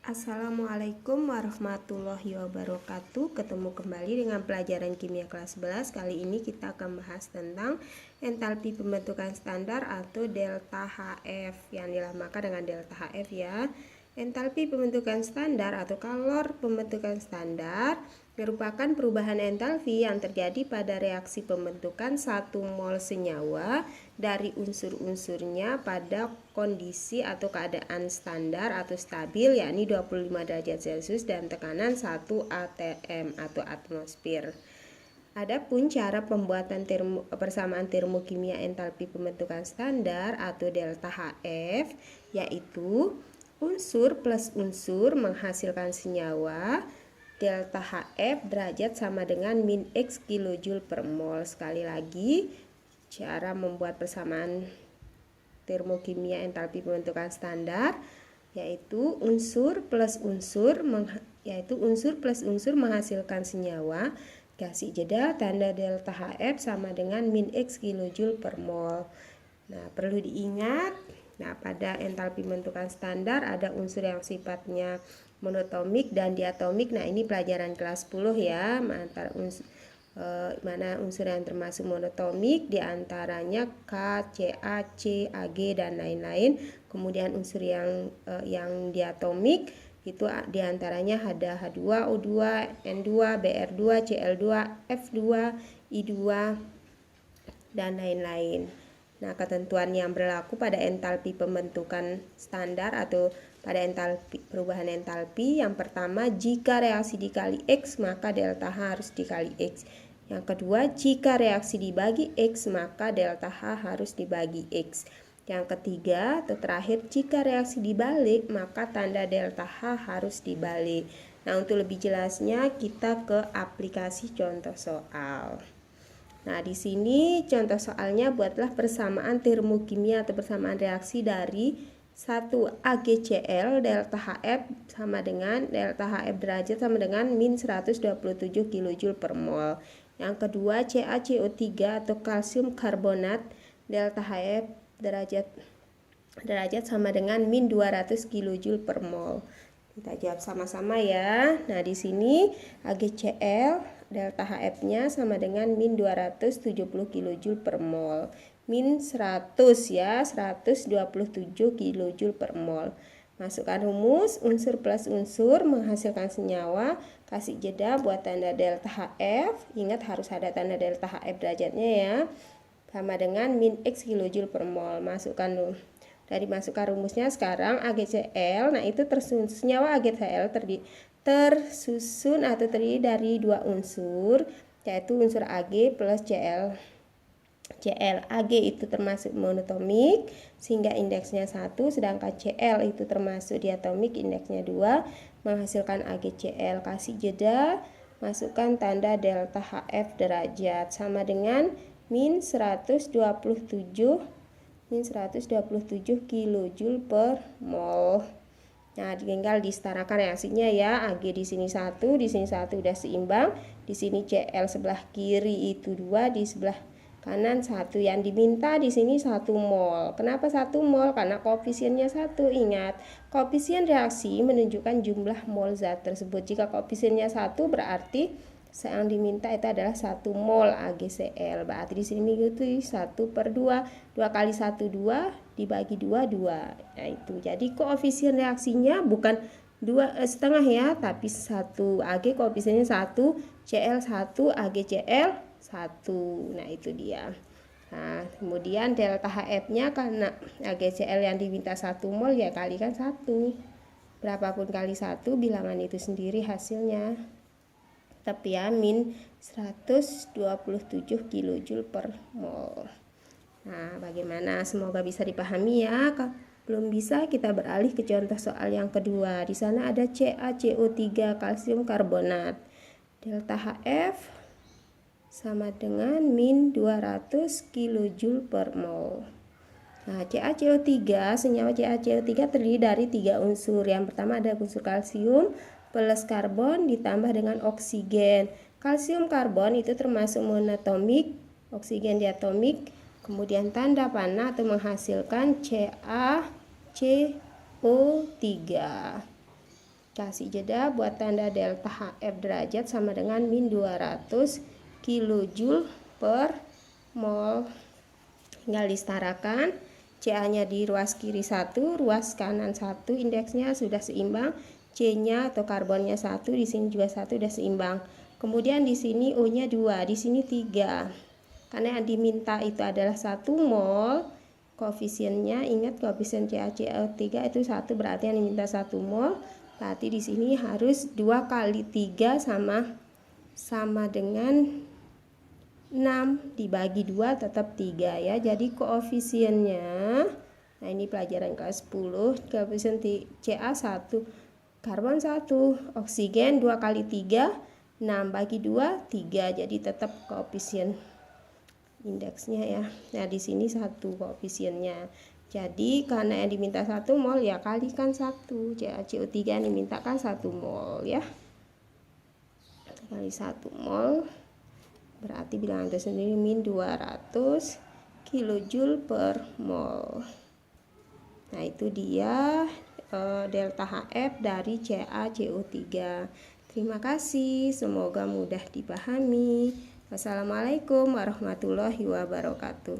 Assalamualaikum warahmatullahi wabarakatuh. Ketemu kembali dengan pelajaran kimia kelas 11. Kali ini kita akan bahas tentang entalpi pembentukan standar atau delta HF yang dilamakan dengan delta HF ya. Entalpi pembentukan standar atau kalor pembentukan standar merupakan perubahan entalpi yang terjadi pada reaksi pembentukan 1 mol senyawa dari unsur-unsurnya pada kondisi atau keadaan standar atau stabil, yakni 25 derajat Celcius dan tekanan 1 atm atau atmosfer. Adapun cara pembuatan persamaan termokimia entalpi pembentukan standar atau delta HF, yaitu unsur plus unsur menghasilkan senyawa. Delta HF derajat sama dengan min X kilojoule per mol. Sekali lagi, cara membuat persamaan termokimia entalpi pembentukan standar yaitu unsur plus unsur menghasilkan senyawa. Kasih jeda, tanda delta HF sama dengan min X kilojoule per mol. Nah, perlu diingat, pada entalpi pembentukan standar ada unsur yang sifatnya monotomik dan diatomik. Nah, ini pelajaran kelas 10 ya, mana unsur yang termasuk monotomik, diantaranya K, Ca, C, Ag dan lain-lain. Kemudian unsur yang diatomik itu diantaranya ada H2, O2, N2, Br2, Cl2, F2, I2 dan lain-lain. Nah, ketentuan yang berlaku pada entalpi pembentukan standar atau pada perubahan entalpi, yang pertama, jika reaksi dikali X maka delta H harus dikali X. Yang kedua, jika reaksi dibagi X maka delta H harus dibagi X. Yang ketiga atau terakhir, jika reaksi dibalik maka tanda delta H harus dibalik. Nah, untuk lebih jelasnya kita ke aplikasi contoh soal. Nah, di sini contoh soalnya, buatlah persamaan termokimia atau persamaan reaksi dari 1 AgCl delta HF sama dengan delta HF derajat sama dengan min 127 kJ per mol. Yang kedua, CaCO3 atau kalsium karbonat delta HF derajat sama dengan min 200 kJ per mol. Kita jawab sama-sama ya. Nah, di sini AgCl delta HF-nya sama dengan min 270 kJ per mol. Min 100 ya, 127 kJ per mol. Masukkan rumus, unsur plus unsur menghasilkan senyawa. Kasih jeda buat tanda delta HF. Ingat harus ada tanda delta HF derajatnya ya. Sama dengan min X kJ per mol. Masukkan rumusnya sekarang AgCl. Nah, itu senyawa AgCl tersusun atau terdiri dari dua unsur, yaitu unsur Ag plus Cl. Ag itu termasuk monotomik sehingga indeksnya 1, sedangkan Cl itu termasuk diatomik, indeksnya 2, menghasilkan AgCl. Kasih jeda, masukkan tanda delta HF derajat sama dengan min 127 kJ per mol. Nah, tinggal disetarakan reaksinya ya. Ag di sini 1, di sini 1 udah seimbang. Di sini Cl sebelah kiri itu 2, di sebelah kanan 1. Yang diminta di sini 1 mol. Kenapa 1 mol? Karena koefisiennya 1. Ingat, koefisien reaksi menunjukkan jumlah mol zat tersebut. Jika koefisiennya 1 berarti yang diminta itu adalah 1 mol AgCl. Berarti di sini itu 1/2. 2 kali 1 2 dibagi 2 2. Nah, itu. Jadi koefisien reaksinya bukan 2,5 ya, tapi 1. Ag koefisiennya 1, Cl 1, AgCl 1. Nah, itu dia. Nah, kemudian delta HF-nya karena AgCl yang diminta 1 mol ya kalikan 1. Berapapun kali 1 bilangan itu sendiri hasilnya. Tapi ya min 127 kJ per mol. Nah, bagaimana? Semoga bisa dipahami ya. Kalau belum bisa, kita beralih ke contoh soal yang kedua. Di sana ada CaCO3 kalsium karbonat. Delta HF sama dengan min 200 kJ per mol. Nah, CaCO3, senyawa CaCO3 terdiri dari 3 unsur. Yang pertama ada unsur kalsium plus karbon ditambah dengan oksigen. Kalsium karbon itu termasuk monotomik, oksigen diatomik. Kemudian tanda panah atau menghasilkan CaCO3. Kasih jeda buat tanda delta HF derajat sama dengan min 200 kJ per mol. Tinggal disetarakan. CA-nya di ruas kiri 1, ruas kanan 1, indeksnya sudah seimbang. C-nya atau karbonnya 1, di sini juga 1 sudah seimbang. Kemudian di sini O-nya 2, di sini 3. Karena yang diminta itu adalah 1 mol, koefisiennya ingat koefisien CaCO3 itu 1, berarti yang diminta 1 mol. Berarti di sini harus 2 kali 3 sama dengan 6 dibagi 2 tetap 3 ya. Jadi koefisiennya, nah ini pelajaran kelas 10, koefisien Ca 1, karbon 1, oksigen 2 kali 3, 6 bagi 2 3. Jadi tetap koefisien indeksnya ya. Nah di sini 1 koefisiennya. Jadi karena yang diminta 1 mol ya kalikan 1. CaCO3 yang dimintakan 1 mol ya. Kali 1 mol berarti bilangan itu sendiri min 200 kJ per mol. Nah itu dia delta HF dari CaCO3. Terima kasih, semoga mudah dipahami. Wassalamualaikum warahmatullahi wabarakatuh.